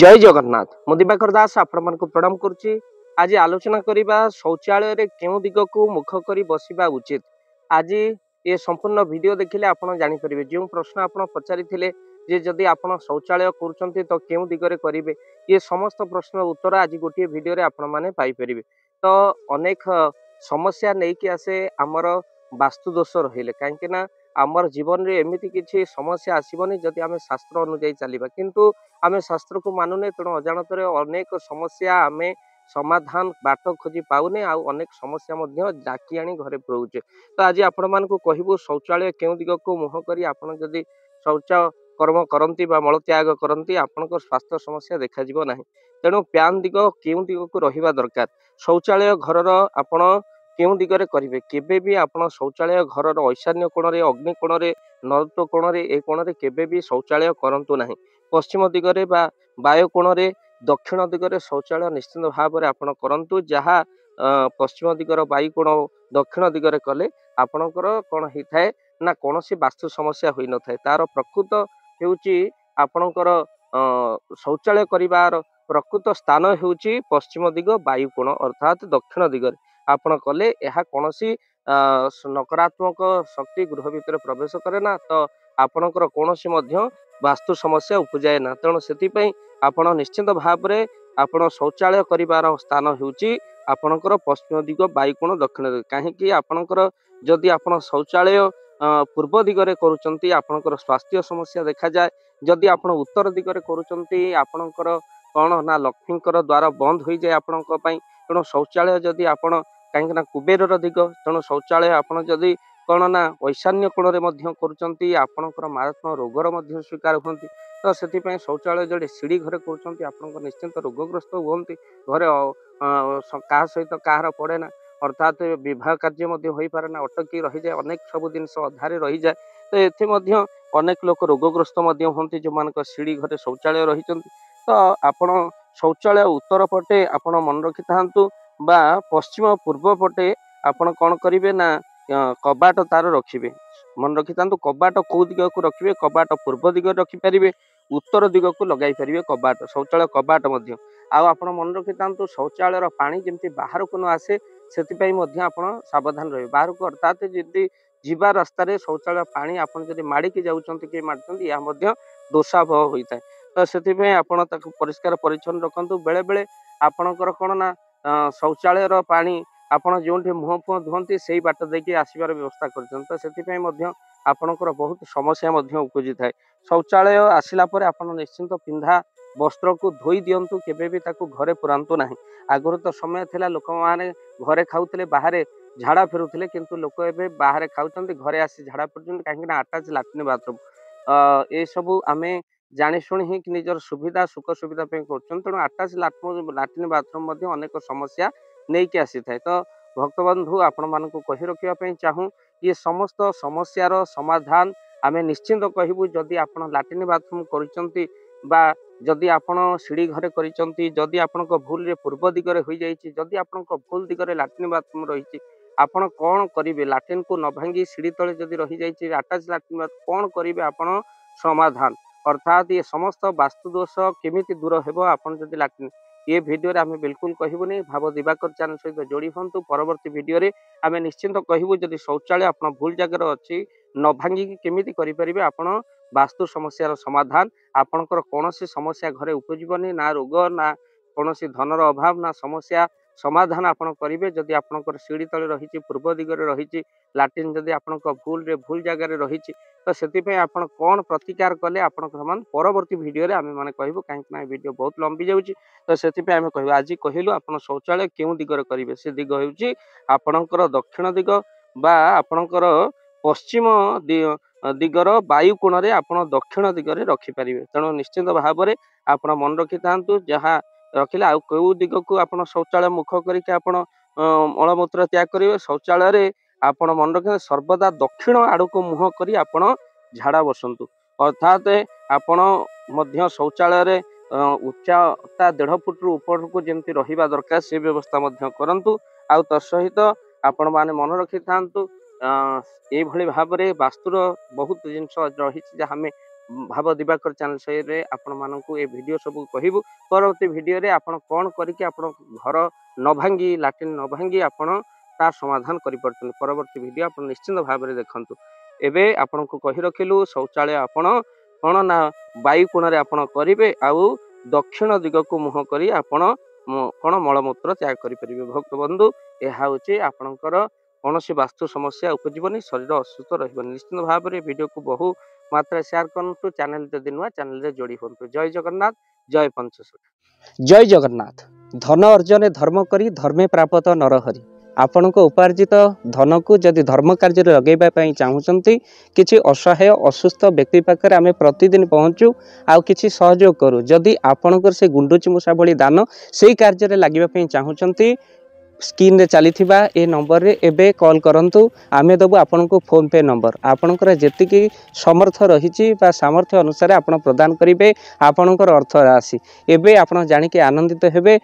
जय जगन्नाथ मु दिवाकर दास आपण प्रणाम करुच्ची। आज आलोचना करवा शौचालय रे केउ दिग को मुख करी बसिबा उचित। आज ये संपूर्ण वीडियो देखिले आपण जानि परिबे जो प्रश्न आपण पचारि थिले जे जदि आपण शौचालय करूचंती तो केउ दिगरे करिवे ये समस्त प्रश्न उत्तर आज गोटे वीडियो रे आपण माने पाई परिबे। तो अनेक समस्या नै कि आसे हमर वास्तु दोष रहिले काहेकि ना आमर जीवन रे एमिति किछि समस्या आसीबनी जदि आमे शास्त्र अनुଯାयी चलिबा किंतु आमे शास्त्र को मानुने तेणु अजाणत अनेक समस्या आमे समाधान बाट खोजी पाऊने आ अनेक समस्या मध्य डाकी आनी घरे पुरौचे। तो आज आपण मानकु कहिबु शौचालय केउ दिग को मुह करी आपण जदि शौच कर्म करंती बा मल त्याग करंती आपनकर स्वास्थ्य समस्या देखा जिवो नाही। तेणु प्यान दिग केउ दिग को रहिबा दरकार। शौचालय घरर आपण केउ दिगरे करिवे केबे भी आपण शौचालय घरर ईशान्य कोण रे अग्नि कोण रे नर्त कोण रे ए कोण रे केबे भी शौचालय करंतु नाही। पश्चिम दिगरे बा वायु कोण रे दक्षिण दिगरे शौचालय निश्चित भाव में आपण करंतु जहाँ पश्चिम दिगर वायु कोण दक्षिण दिगरे कले आपणकर कौन होता है ना कौन सी वास्तु समस्या होई न थाए। तार प्रकृत हेउची आपणकर शौचालय करिवार प्रकृत स्थान हेउची पश्चिम दिग वायु कोण अर्थात दक्षिण दिगरे आपण कले यह कौन सी नकारात्मक शक्ति गृह भितर प्रवेश करे ना तो आपणकर कौन सी मध्य वास्तु समस्या उपजाए ना। तेणु से आपण निश्चित भाव में आपण शौचालय करिवार स्थान हेउची आपणकर पश्चिम दिग वायु कोण दक्षिण दिग कहीं आपणकर जदि आपण शौचालय पूर्व दिगरे करूचंती आपणकर स्वास्थ्य समस्या देखा जाए। जदि आपण उत्तर दिगरे करूचंती आपणकर कौन ना लक्ष्मीकर द्वार बंद हो जाए आपणक पई। तेणु शौचालय जदि आपण कहीं ना कुबेरर दिग तेणु शौचालय आपण जदि कौन ना ईशान्य कोण रे मध्य करूचंती आपणकर मारात्मक रोगर मध्य स्वीकार होती। तो से शौचालय जड़े सीढ़ी घरे करूचंती आपणकर निश्चिंत रोगग्रस्त होती घरे क्या सहित कहार पड़े ना अर्थात विवाह कार्य हो पारे ना अटकी रही जाए अनेक सब जिनस अधारे रही जाए। तो ये अनेक लोक रोगग्रस्त होती जो मान सीढ़ी घरे शौचालय रही। तो आपण शौचालय उत्तर पटे आपण मन रखि था बा पश्चिम पूर्व पटे आपण कौन करेंगे ना कबाट तार रखिए मन रखि था कबाट कौ दिग को रखिए कबाट पूर्व दिग रखिपारे उत्तर दिग को लगे पारे कबाट शौचालय कबाट आपण मन रखि था शौचालय पानी जमी बाहर को न आसे से सावधान रहे बाहर को अर्थात जदि जीवा रास्तार शौचालय पानी आपड़ जब माड़िकी जाऊँच कि मार्च यह दोषावह होता है। तो से परिष्कार परिच्छन्न रखु बेले बेले आपणकर कौन ना शौचालय पानी आपण जो मुह फुह धुंती से बाट देखिए आसबार व्यवस्था कर तो से आपणकर बहुत समस्या उपजी थाए। शौचालय आसला आपण निश्चिंत पिंधा वस्त्र को धोई दिंतु केबे भी ताकू घरे पुरांतु नहीं। आगुरी तो समय थिला लोक माने घरे खाऊले बाहर झाड़ा फेरुले किंतु लोक एबे बाहर खाऊं घरे आसी झाड़ा फेरुचंती कहीं अटाच लाट्रिन बाथरूम ये सबू आमे जानी शुणी ही निजर सुविधा सुख सुविधा कर तेणु अटाच लाट्रिन बाथरूम अनेक समस्या नहीं कि आसी थाए। तो भक्तबंधु आपण मानक कही रखापी चाहूँ ये समस्त समस्यार समाधान आमे निश्चिंत कहबू जदि आपण लाट्रिन बाथरूम कर जदि आपण सीढ़ी घरे करिसंती जदि आपनक भूल रे पूर्व दिगरे होई जाईची जदि आपनक भूल दिगरे लैट्रिन बाथरूम रही आपण कौन करेंगे लैट्रिन को न भांगी सीढ़ी तले जदि रही जाईची अटैच लैट्रिन कौन करेंगे आपण समाधान अर्थात ये समस्त वास्तु दोष केमिति दूर हेबो आपण जदि लैट्रिन ये वीडियो रे आमे बिल्कुल कहबुनी भाव दिवाकर चैनल सहित जोड़ी हंतु परवर्ती वीडियो रे आमे निश्चिंत कहबू जदि शौचालय आपण भूल जगह अच्छी न भांगी केमिति करि परिबे आपण वास्तु समस्यार समाधान आपणकर कौन सी समस्या घरे उपजीवनी ना रोग ना कौन सी धनर अभाव ना समस्या समाधान आपण करेंगे जदि आपणकर सीढ़ी तले रही पूर्व दिगरे रही लैट्रिन जदि आपणक भूल रे भूल जगार रही तो से आपण कौन प्रतिकार कले आपण परवर्ती वीडियो रे आमे माने कहबू कहीं वीडियो बहुत लंबी जाउची। तो से आमे कहबू आज कहलु आपण शौचालय केउ दिगरे करेंगे से दिग होउची आपणकर दक्षिण दिग बा आपणकर पश्चिम दिगर वायु कोण रे आपण दक्षिण दिगरे रखिपारे। तेणु निश्चित भाव में आपण मन रखि था जहाँ रखिले आ कौ दिग को आपण शौचालय मुख करके आपण मलमूत्र त्याग करेंगे शौचालय रे आपण मन रखिए सर्वदा दक्षिण आड़ को मुह करी आपण झाड़ा बसंतु अर्थात आपण मध्य शौचालय रे उच्चता 1.5 फुट रु ऊपर को जमती रहिबा दरकार से व्यवस्था मध्य करंतु आ तत्सहित आपण माने मन रखि थांतु ये भली भाव में वास्तुर बहुत जिनस रही जहाँ भाव दिवाकर चैनल से आपण मानकु ए वीडियो सब कहबू परवर्ती वीडियो रे आपण कोन करिके आपण घर न भांगी लैट्रिन न भांगी आपण तार समाधान करि परछन परवर्ती वीडियो आपण निश्चित भाव रे देखंतु एबे आपण को कहि रखिलु शौचालय आपण कोन ना वायु कोण रे आपण करिवे आउ दक्षिण दिग को मुह करी आपण कोन मलमूत्र त्याग करि परिबे भक्त बंधु एहा होची आपणकर कौनसी वास्तु समस्या उपजीवनी शरीर असुस्थ रहिबनी निश्चित भाव में वीडियो को बहु मात्रा शेयर करंतु चैनल जदि नुआ चैनल रे जोड़ी होंतु जय जगन्नाथ जय पंचशूल जय जगन्नाथ धन अर्जन धर्म करी धर्मे प्राप्त नरहरि आपण उपार्जित धन को जदि धर्म कार्य लगेबा पई चाहूचंती किछि असहाय असुस्थ व्यक्ति पाखरे आमे प्रतिदिन पहुंचू आउ किछि सहयोग करू जदि आपणकर से गुंडुची मूषा भली दान सेही कार्य रे लागिबा पई चाहूचंती स्क्रीन रे चली ए नंबर रे एबे कॉल करंतु आमे दबु आपन को फोन पे नंबर आपनकर जेतिकी समर्थ रहिछि बा सामर्थ्य अनुसार आपण प्रदान करिवे आपनकर अर्थ राशि एबे आपण जानि के आनंदित हेबे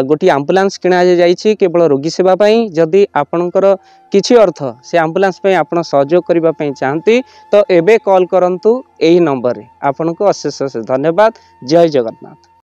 गोटी एम्बुलेंस किना जाइछि केवल रोगी सेवा पई जदि आपनकर किछि अर्थ से एम्बुलेंस पई आपण सहयोग करिबा पई चाहंती तो एबे कॉल करंतु एही नंबर रे आपन को अशेष धन्यवाद जय जगन्नाथ।